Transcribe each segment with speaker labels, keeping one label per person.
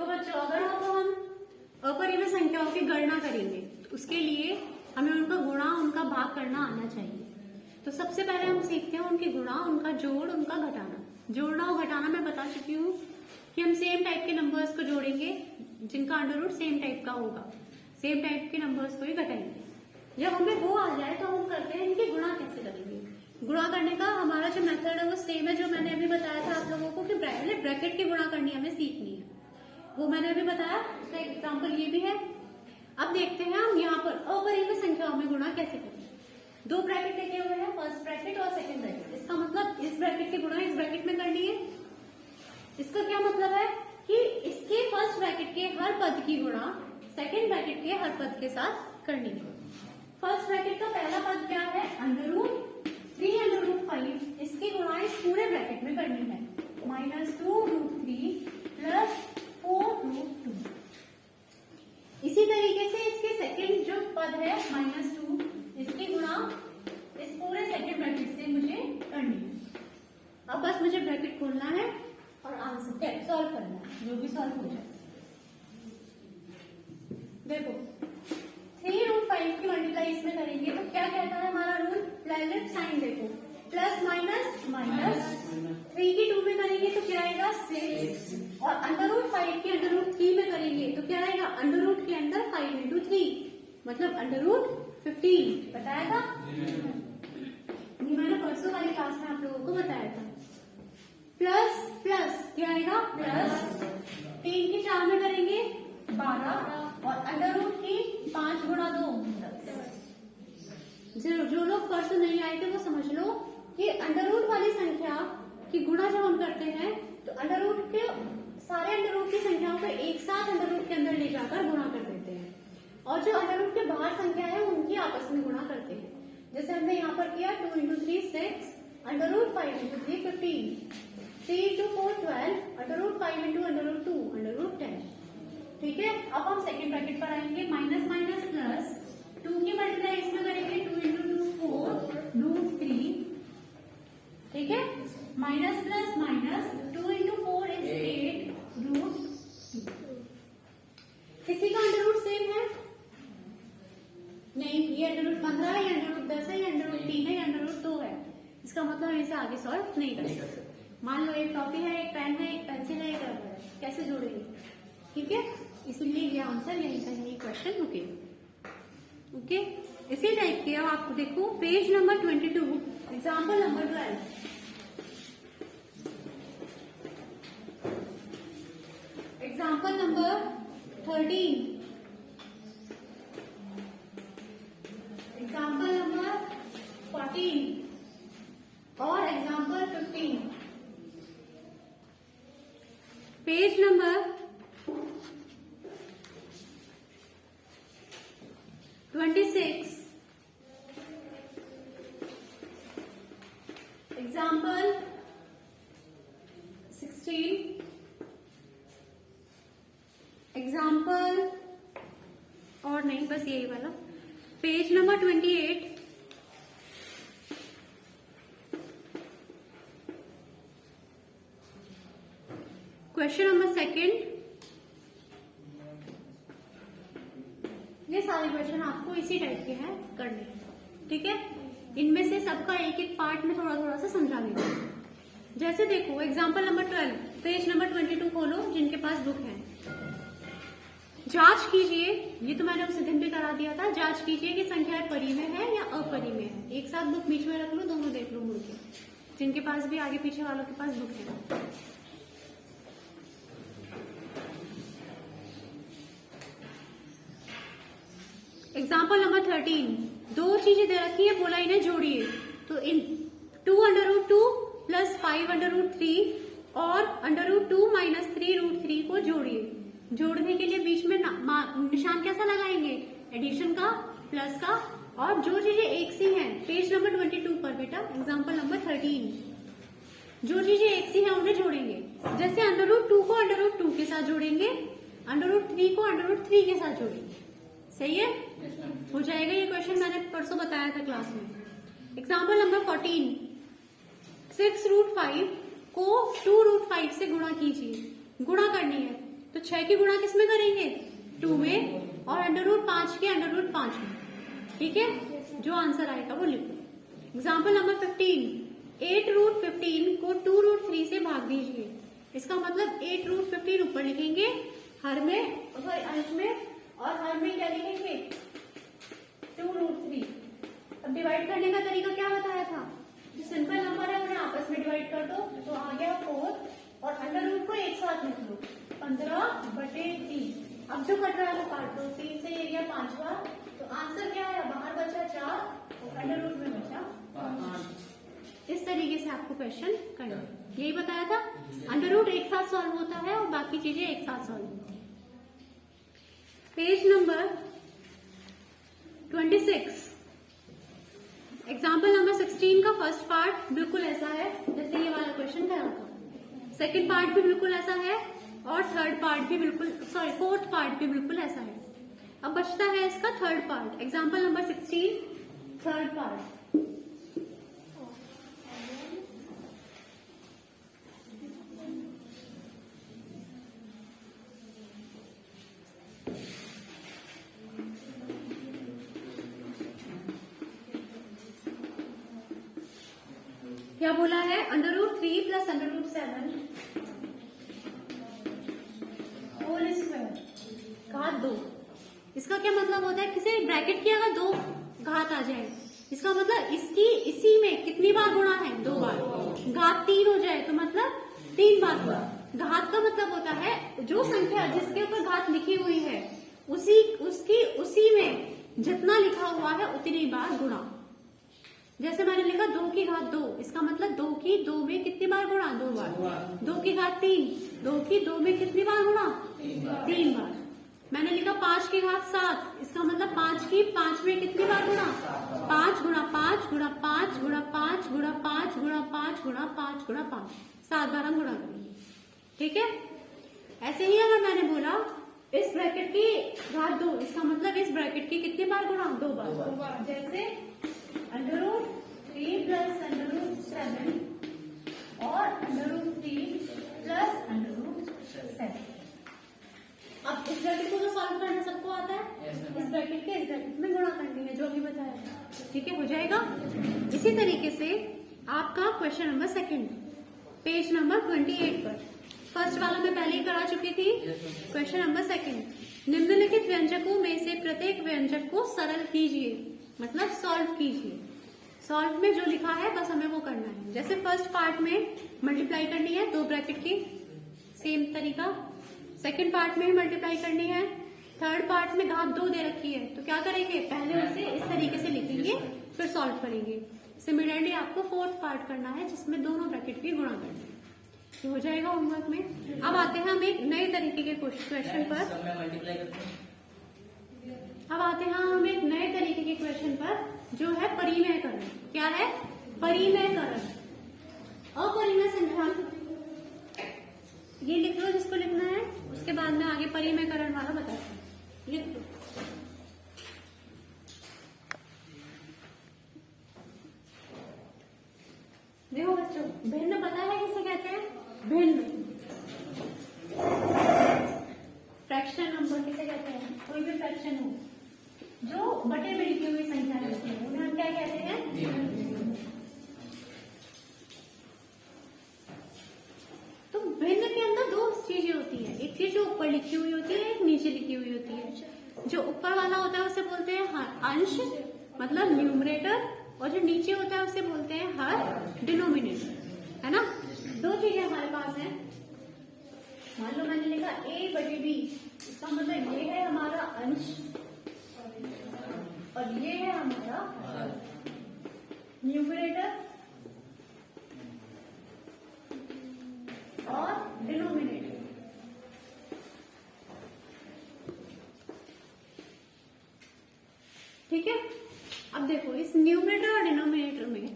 Speaker 1: देखो बच्चों, अगर हम अपरिमेय संख्याओं की गणना करेंगे तो उसके लिए हमें उनका गुणा, उनका भाग करना आना चाहिए। तो सबसे पहले हम सीखते हैं उनके गुणा, उनका जोड़, उनका घटाना। जोड़ना और घटाना मैं बता चुकी हूँ कि हम सेम टाइप के नंबर्स को जोड़ेंगे जिनका अंडर रूट सेम टाइप का होगा, सेम टाइप के नंबर्स को ही घटाएंगे। जब हमें वो आ जाए तो हम करते हैं इनके गुणा कैसे करेंगे। गुणा करने का हमारा जो मेथड है वो सेम है जो मैंने अभी बताया था आप लोगों को कि ब्रैकेट की गुणा करनी हमें सीखनी है, वो मैंने अभी बताया। उसका एग्जाम्पल ये भी है। अब देखते हैं हम यहाँ पर अपरिमेय संख्याओं में गुणा कैसे करेंगे। दो ब्रैकेट लिखे हुए हैं, फर्स्ट ब्रैकेट और सेकंड ब्रैकेट। इसका मतलब इस ब्रैकेट की गुणा इस ब्रैकेट में करनी है। इसका क्या मतलब है कि इसके फर्स्ट ब्रैकेट के हर पद की गुणा सेकंड ब्रैकेट के हर पद के साथ करनी है। फर्स्ट ब्रैकेट का पहला पद क्या है, अंडर रूट 3 अंडर रूट 5। इसकी गुणा इस पूरे ब्रैकेट में करनी है, -2 रूट 3 प्लस 4 रूट 2। इसी तरीके से इसके सेकंड जो पद है -2, इसकी गुणा इस पूरे सेकंड ब्रैकेट से मुझे करनी है। अब बस मुझे ब्रैकेट खोलना है और आंसर सॉल्व करना है, जो भी सॉल्व हो जाए। देखो 3 रूट 5 की मल्टीप्लाई इसमें करेंगे तो क्या कहता है हमारा रूल, प्लस साइन देखो, प्लस माइनस माइनस। 3 की 2 में करेंगे तो क्या आएगा 6, और अंडर रूट 5 की अंडर रूट 3 में करेंगे तो क्या आएगा, अंडर रूट के अंदर 5 इंटू 3 मतलब अंडर रूट 15। बताया था, ये मैंने परसों वाली क्लास में आप लोगों को बताया था। प्लस प्लस क्या आएगा, प्लस 3 की 4 में करेंगे 12, और अंडर रूट की 5 गुणा 2 10। जो लोग परसों नहीं आए थे वो समझ लो कि अंडर रूट वाली संख्या की गुणा जब हम करते हैं तो अंडर रूट के सारे अंडर रूट की संख्याओं को एक साथ अंडर रूट के अंदर ले जाकर गुणा कर देते हैं, और जो अंडर रूट के बाहर संख्या है उनकी आपस में गुणा करते हैं। जैसे हमने यहाँ पर किया 2 into 3 6, under root 5 into 3 15, 3 into 4 12, under root 5 into under root 2 under root 10। ठीक है, अब हम सेकेंड ब्रैकेट पर आएंगे, माइनस माइनस प्लस 2 की मल्टीप्लाई इसमें करेंगे 2 इंटू 2 4 रूट 3। ठीक है, minus plus minus 2 into 4 is 8 root 2। किसी का अंडर रूट सेम है नहीं, ये अंडर रूट 15 है, ये अंडर रूट 10 है, ये अंडर रूट 3 है, ये अंडर रूट 2 है। इसका मतलब हम इसे आगे सॉल्व नहीं कर सकते। मान लो एक कॉपी है, एक पेन है, एक पेंसिल है, एक रबर है, कैसे जोड़ेंगे। ठीक है, इसलिए ये आंसर यही का यही क्वेश्चन रुकेगा। ओके, इसी टाइप के अब आपको देखो page number 22, example number 12। Example number 13, example number 14 और example 15। Page number 26, example 16, example और नहीं बस यही वाला। Page number 28, question number 2। ये सारे क्वेश्चन आपको इसी टाइप के हैं करने हैं। ठीक है, इनमें से सबका एक एक पार्ट में थोड़ा थोड़ा सा समझा देंगे। जैसे देखो एग्जाम्पल नंबर 12, पेज नंबर 22 खोलो जिनके पास बुक है। जांच कीजिए, ये तो मैंने उस दिन भी करा दिया था, जांच कीजिए कि संख्या परिमेय है या अपरिमेय है। एक साथ बुक बीच में रख लो, दोनों देख लो मुड़ के, जिनके पास भी आगे पीछे वालों के पास बुक है। एग्जाम्पल नंबर 13, दो चीजें दे रखी है, बोला इन्हें जोड़िए। तो इन 2 under root 2 plus 5 under root 3 और अंडर रूट 2 माइनस 3 रूट 3 को जोड़िए। जोड़ने के लिए बीच में निशान कैसा लगाएंगे, एडिशन का, प्लस का, और जो चीजें एक सी हैं पेज नंबर 22 पर बेटा, एग्जाम्पल नंबर 13, जो चीजें एक सी हैं उन्हें जोड़ेंगे। जैसे अंडर रूट 2 को अंडर रूट 2 के साथ जोड़ेंगे, अंडर रूट 3 को अंडर रूट 3 के साथ जोड़ेंगे। सही है, हो जाएगा ये क्वेश्चन, मैंने परसों बताया था क्लास में। एग्जाम्पल नंबर 14, 6 रूट 5 को 2 रूट 5 से गुणा कीजिए। गुणा करनी है तो 6 की गुणा किस में करेंगे? 2 में, और √5 के √5 में। ठीक है, जो आंसर आएगा वो लिखो। एग्जाम्पल नंबर 15, 8√15 को 2√3 से भाग दीजिए। इसका मतलब 8√15 ऊपर लिखेंगे हर में, सॉरी अंश में, और हर में क्या लिखेंगे? 2√3। अब डिवाइड करने का तरीका क्या बताया था? जो सिंपल नंबर है उन्हें आपस में डिवाइड कर दो, तो आ गया 4, और अंडर रूट को एक साथ लिख लो, 15/3। अब जो कट रहा है वो काट दो, 3 से ये गया 5 बार, तो आंसर क्या है? बाहर बचा 4 और अंडर रूट में बचा 5। इस तरीके से आपको क्वेश्चन करना, यही बताया था। अंडर रूट एक साथ सॉल्व होता है और बाकी चीजें एक साथ सॉल्व होती है। पेज नंबर 26, एग्जाम्पल नंबर 16 का फर्स्ट पार्ट बिल्कुल ऐसा है जैसे ये वाला क्वेश्चन करा था। सेकंड पार्ट भी बिल्कुल ऐसा है, और थर्ड पार्ट भी बिल्कुल, सॉरी फोर्थ पार्ट भी बिल्कुल ऐसा है। अब बचता है इसका third part. Example number 16, third part. क्या बोला है? √3 + √7 होल स्क्वायर घात 2। इसका क्या मतलब होता है? किसी ब्रैकेट की अगर 2 घात आ जाए, इसका मतलब इसकी इसी में कितनी बार गुणा है? 2 बार। घात 3 हो जाए तो मतलब 3 बार गुणा। घात का मतलब होता है जो संख्या जिसके ऊपर घात लिखी हुई है उसी में जितना लिखा हुआ है उतनी बार गुणा। जैसे मैंने लिखा 2 की घात 2, इसका मतलब 2 की 2 में कितनी बार गुणा? 2 बार। 2 की घात 3, 2 की 2 में कितनी बार गुणा? 3 बार। मैंने लिखा 5 की घात 7, इसका मतलब 5 की 5 में कितनी बार गुणा? 5 गुणा 5 गुणा 5 गुणा 5 गुणा 5 गुणा 5 गुणा 5 गुणा 5, 7 बार हम गुणा करेंगे। ठीक है, ऐसे ही अगर मैंने बोला इस ब्रैकेट की घात 2, इसका मतलब इस ब्रैकेट की कितनी बार गुणा? 2 बार। जैसे √3 + √7 और √3 + √7। अब इस ब्रैकेट को तो सॉल्व करना सबको आता है, इस ब्रैकेट के इस ब्रैकेट में गुणा करनी है, जो अभी बताया। ठीक है, हो जाएगा। इसी तरीके से आपका क्वेश्चन नंबर 2, पेज नंबर 28 पर। फर्स्ट वाला मैं पहले ही करा चुकी थी। क्वेश्चन नंबर 2, निम्नलिखित व्यंजकों में से प्रत्येक व्यंजक को सरल कीजिए, मतलब सॉल्व कीजिए। सॉल्व में जो लिखा है बस हमें वो करना है। जैसे फर्स्ट पार्ट में मल्टीप्लाई करनी है 2 ब्रैकेट की, सेम तरीका। सेकंड पार्ट में भी मल्टीप्लाई करनी है। थर्ड पार्ट में घात 2 दे रखी है, तो क्या करेंगे? पहले उसे इस तरीके से लिखेंगे, फिर सॉल्व करेंगे। सिमिलरली आपको फोर्थ पार्ट करना है जिसमें दोनों ब्रैकेट की गुणा करनी है, तो हो जाएगा होमवर्क में। अब आते हैं हम एक नए तरीके के क्वेश्चन पर। अब आते हैं हम एक नए तरीके के क्वेश्चन पर, जो है परिमेयकरण। क्या है? परिमेयकरण। अपरिमेय संख्या, ये लिख लो जिसको लिखना है, उसके बाद में आगे परिमेयकरण वाला बताते हैं। लिख लो। देखो बच्चों, भिन्न पता है किसे कहते हैं? भिन्न। फ्रैक्शन नंबर किसे कहते हैं? कोई भी फ्रैक्शन हो जो बटे में लिखी हुई संख्या रहती है, उन्हें हम क्या कहते हैं? तो भिन्न के अंदर 2 चीजें होती है, एक चीज जो ऊपर लिखी हुई होती है, एक नीचे लिखी हुई होती है। जो ऊपर वाला होता है उसे बोलते हैं अंश, मतलब न्यूमरेटर, और जो नीचे होता है उसे बोलते हैं हर, डिनोमिनेटर। है ना? 2 चीजें हमारे पास है। मान लो मैंने लिखा a/b, इसका मतलब ये है हमारा अंश और ये है हमारा न्यूमरेटर और डिनोमिनेटर। ठीक है, अब देखो इस न्यूमरेटर और डिनोमिनेटर में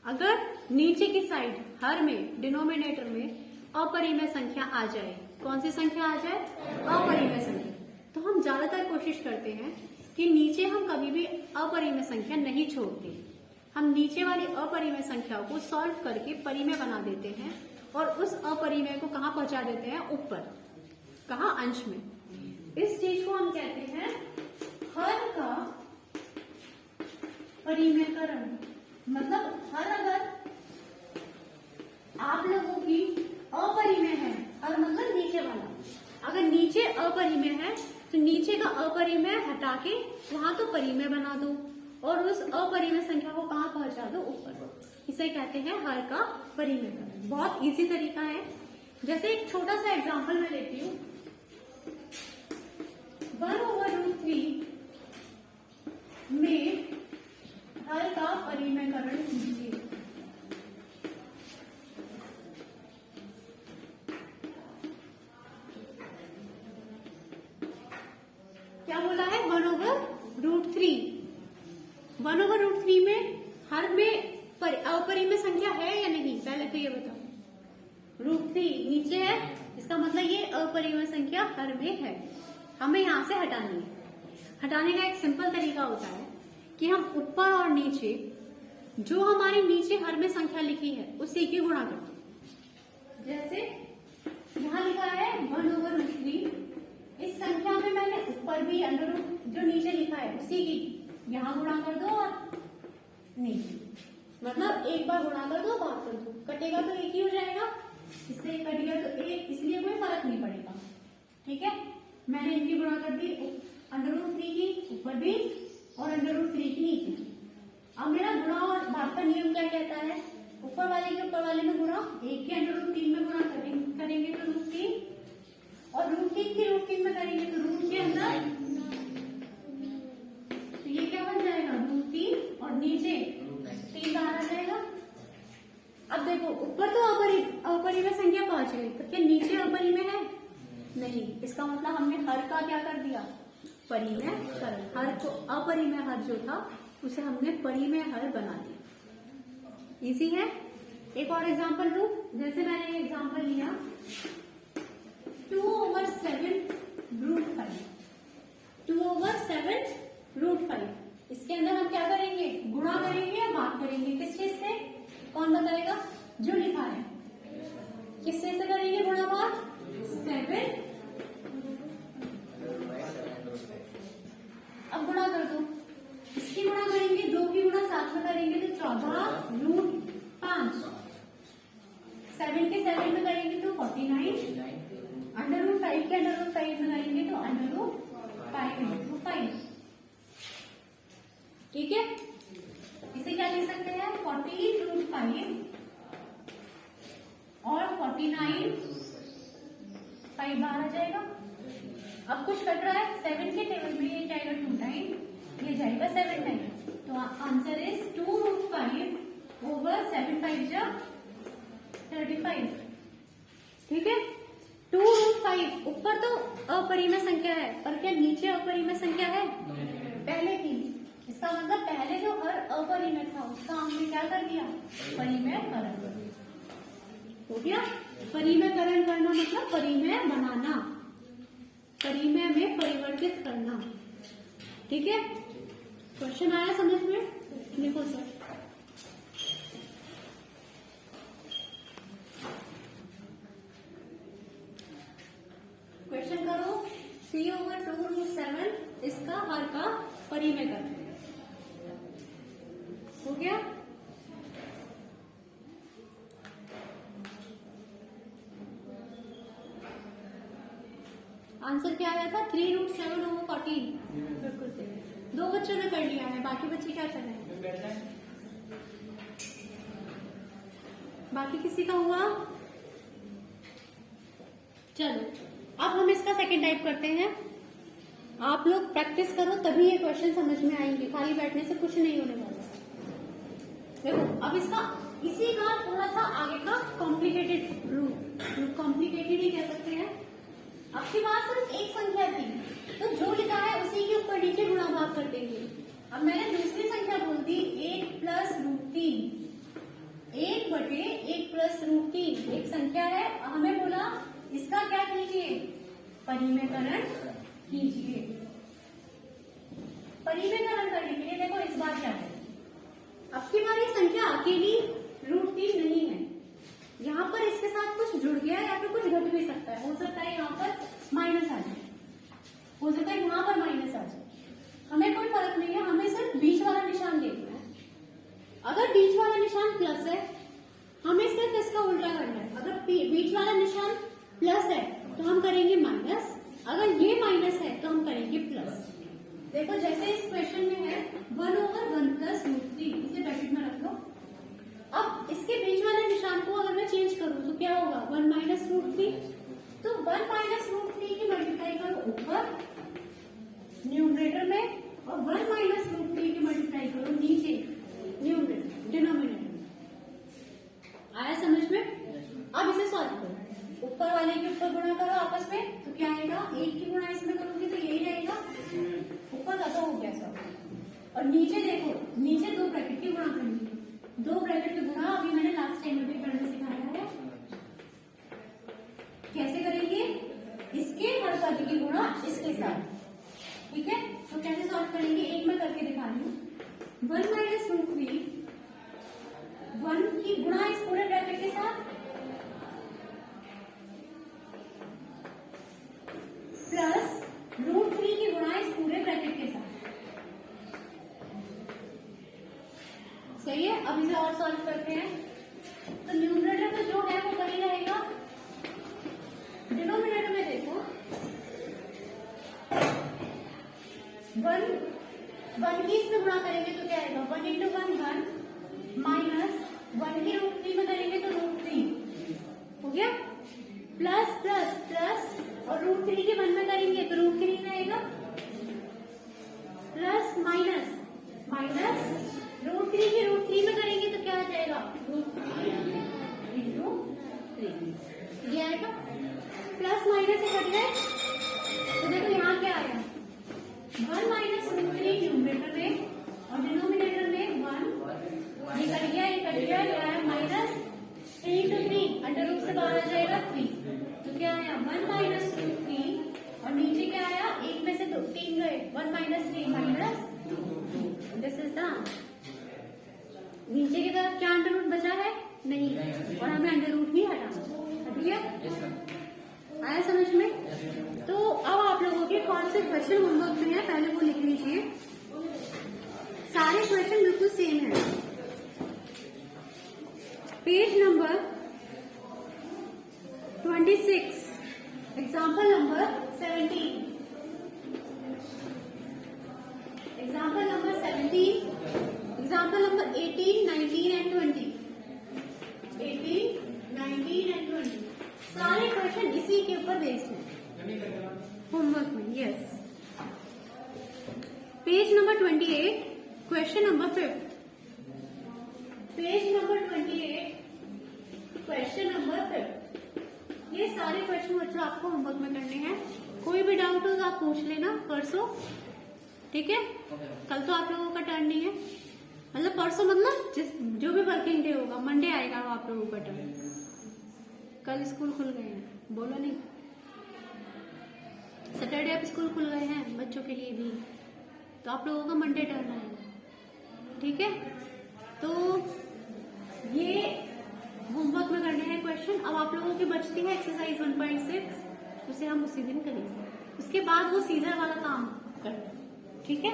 Speaker 1: अगर नीचे की साइड हर में, डिनोमिनेटर में अपरिमेय संख्या आ जाए, कौन सी संख्या आ जाए? अपरिमेय संख्या। तो हम ज्यादातर कोशिश करते हैं कि नीचे हम कभी भी अपरिमेय संख्या नहीं छोड़ते। हम नीचे वाली अपरिमेय संख्या को सॉल्व करके परिमेय बना देते हैं और उस अपरिमेय को कहाँ पहुंचा देते हैं? ऊपर। कहा अंश में। इस चीज को हम कहते हैं हर का परिमेयकरण। मतलब हर अगर आप लोगों की अपरिमेय है, हर मतलब नीचे वाला, अगर नीचे अपरिमेय है तो नीचे का अपरिमेय हटा के वहां तो परिमेय बना दो और उस अपरिमेय संख्या को कहां पहुंचा दो, ऊपर। इसे कहते हैं हर का परिमेयकरण। बहुत इजी तरीका है। जैसे एक छोटा सा एग्जांपल मैं लेती हूँ, 1/√3 में हर का परिमेयकरण कीजिए। क्या बोला है? 1/√3। 1/√3 में हर में अपरिमेय संख्या है या नहीं, पहले तो ये बताओ। √3 नीचे है, इसका मतलब ये अपरिमेय संख्या हर में है, हमें यहां से हटानी है। हटाने का एक सिंपल तरीका होता है कि हम ऊपर और नीचे जो हमारी नीचे हर में संख्या लिखी है उसी की गुणा करते हैं। जैसे यहां लिखा है 1/√3, इस संख्या में मैंने ऊपर भी अंडर जो नीचे लिखा है उसी की यहां गुणा कर दो और नीचे, मतलब एक बार गुणा कर दो, बात कर दो, कटेगा तो एक ही हो जाएगा, इससे कट गया तो एक, इसलिए कोई फर्क नहीं पड़ेगा। ठीक है, मैंने इनकी गुणा कर दी, √3 की ऊपर भी और √3 की नीचे। अब मेरा गुणा और भाग का नियम क्या कहता है? ऊपर वाले के ऊपर वाले में गुणा, एक के √3 में गुणा करेंगे तो √3, और √3 की √3 में करेंगे तो रूट के अंदर, तो ये क्या बन जाएगा? √3 और नीचे 3 बाहर आ जाएगा। अब देखो ऊपर तो अपरिमेय संख्या पहुंच गई, तो क्या नीचे अपरिमेय है? नहीं। इसका मतलब हमने हर का क्या कर दिया? परिमेयकरण। हर को अपरिमेय हर जो था उसे हमने परिमेय हर बना दिया। इजी है। एक और एग्जांपल लूं, जैसे मैंने एग्जांपल लिया 2/7√5। 2/7√5, इसके अंदर हम क्या करेंगे? गुणा करेंगे या भाग करेंगे? किस चीज से? कौन बताएगा? जो लिखा है किस चीज से करेंगे गुणा भाग? 7। अब गुणा कर दो, इसकी गुणा करेंगे, 2 की गुणा 7 में करेंगे तो 14√5, 7 के 7 में करेंगे तो 49, √5 के √5 में करेंगे तो √5 ठीक है। इसे क्या लिख सकते हैं? 40√5 और 49, 5 बाहर आ जाएगा। अब कुछ कट रहा है, 7 के टेबल में ये जाएगा 2 टाइम, ये जाएगा 7 टाइम, तो आंसर इज 2√5/7 35। ठीक है, 2√5 ऊपर तो अपरिमेय संख्या है, पर क्या नीचे अपरिमेय संख्या है? पहले थी। इसका मतलब पहले जो हर अपरिमेय था उसका हमने क्या कर दिया? परिमेयकरण कर दिया। हो गया। परिमेयकरण करना मतलब परिमेय बनाना, परिमेय में परिवर्तित करना। ठीक है, क्वेश्चन आया समझ में? देखो सर, क्वेश्चन करो, 3/2√7 इसका हर का परिमेयकरण। हो गया। आंसर क्या आया था? 3√7/14। बिल्कुल सही। 2 बच्चों ने कर लिया है, बाकी बच्चे क्या कर रहे हैं? बाकी किसी का हुआ? चलो, अब हम इसका सेकंड टाइप करते हैं। आप लोग प्रैक्टिस करो तभी ये क्वेश्चन समझ में आएंगे, खाली बैठने से कुछ नहीं होने वाला। देखो, अब इसका इसी का थोड़ा सा आगे का कॉम्प्लिकेटेड रूप, कॉम्प्लिकेटेड ही कह सकते हैं। आपके पास सिर्फ एक संख्या थी, तो जो लिखा है उसी के ऊपर नीचे गुणा भाग कर देंगे। अब मैंने दूसरी संख्या बोल दी 1+√3, 1/1+√3 एक संख्या है, हमें बोला इसका क्या कीजिए? परिमेयकरण कीजिए। परिमेयकरण करने के लिए देखो इस बार क्या है, अब की बार ये संख्या अकेली √3 नहीं है, यहाँ पर इसके साथ कुछ कुछ जुड़ गया या फिर कुछ घट भी सकता है। हो सकता है यहाँ पर माइनस आ जाए, हो सकता है यहाँ पर माइनस आ जाए, हमें कोई फर्क नहीं है, हमें सिर्फ बीच वाला निशान देखना है। अगर बीच वाला निशान प्लस है हमें सिर्फ इसका उल्टा करना है। अगर बीच वाला निशान प्लस है तो हम करेंगे माइनस, अगर ये माइनस है तो हम करेंगे प्लस। देखो जैसे इस क्वेश्चन में है 1/1 प्लस √3, इसे ब्रैकेट में रख लो। अब इसके बीच वाले निशान को अगर मैं चेंज करूं तो क्या होगा, 1 माइनस √3। तो 1 माइनस √3 की मल्टीप्लाई करो ऊपर न्यूमरेटर में, और 1 माइनस √3 की मल्टीप्लाई करो नीचे डिनोमिनेटर में। आया समझ में? अब इसे सॉल्व करो, ऊपर वाले के ऊपर गुणा करो आपस में, तो क्या आएगा, 1 की गुणा इसमें करोगे तो यही रहेगा, ऊपर का तो हो गया सब। और नीचे देखो, नीचे 2 ब्रैकेट की गुणा करनी है। 2 ब्रैकेट की गुणा अभी मैंने लास्ट टाइम में भी करना सिखाया है। कैसे करेंगे, इसके हर पद की गुणा इसके साथ, ठीक है। तो कैसे सॉल्व करेंगे, एक मैं करके दिखा रही हूँ। 1 माइनस √3, 1 की गुणा इस पूरे ब्रैकेट के साथ प्लस √3 की गुणा इस पूरे ब्रैकेट के साथ। सही है। अब इसे और सॉल्व करते हैं। तो न्यूमरेटर में जो है वो वही रहेगा, डिनोमिनेटर में देखो 1 की इसमें गुणा करेंगे तो क्या आएगा, 1 × 1 1 माइनस 1 की √3 में करेंगे तो √3 हो गया, प्लस प्लस प्लस और √3 के 1 में करेंगे तो √3 रहेगा, प्लस माइनस माइनस √3 की √3 में करेंगे तो क्या आ जाएगा, √3 × 3 ये आएगा। प्लस माइनस से कट गए तो देखो यहाँ क्या आया, 1 माइनस √3 न्यूमरेटर में और डिनोमिनेटर में 1, ये कट गया, ये कट गया, क्या है माइनस 3 × 3, अंडर रूट से बाहर आ जाएगा 3, तो क्या आया 1 माइनस √3 और नीचे क्या आया, 1 में से 3 गए, 1 minus 3 minus 2, this is the. नीचे की तरफ क्या अंडर रूट बचा है, नहीं, और हमें अंडर रूट ही हटाना, ठीक है। आया समझ में? तो अब आप लोगों के कौन से क्वेश्चन होमवर्क में है पहले वो लिख लीजिए। सारे क्वेश्चन बिल्कुल सेम है। Page number 26, example number 17, example number 17, example number 18, 19 and 20, 18, 19 and 20 सारे क्वेश्चन इसी के ऊपर बेस्ड है होमवर्क में। Yes, page number 28, question number 5, page number 28, question number 5। ये सारे क्वेश्चन बच्चों आपको होमवर्क में करने हैं। कोई भी डाउट हो तो आप पूछ लेना परसों, ठीक है। कल तो आप लोगों का टर्न नहीं है, मतलब परसों मतलब जो भी वर्किंग डे होगा, मंडे आएगा आप लोगों का टर्न। कल स्कूल खुल गए हैं, बोलो नहीं, सैटरडे अब स्कूल खुल गए हैं बच्चों के लिए भी, तो आप लोगों का मंडे टर्न आएगा, ठीक है। तो ये होमवर्क में करने हैं क्वेश्चन। अब आप लोगों की बचती है एक्सरसाइज 1.6, उसे हम उसी दिन करेंगे, उसके बाद वो सीजर वाला काम करते हैं, ठीक है।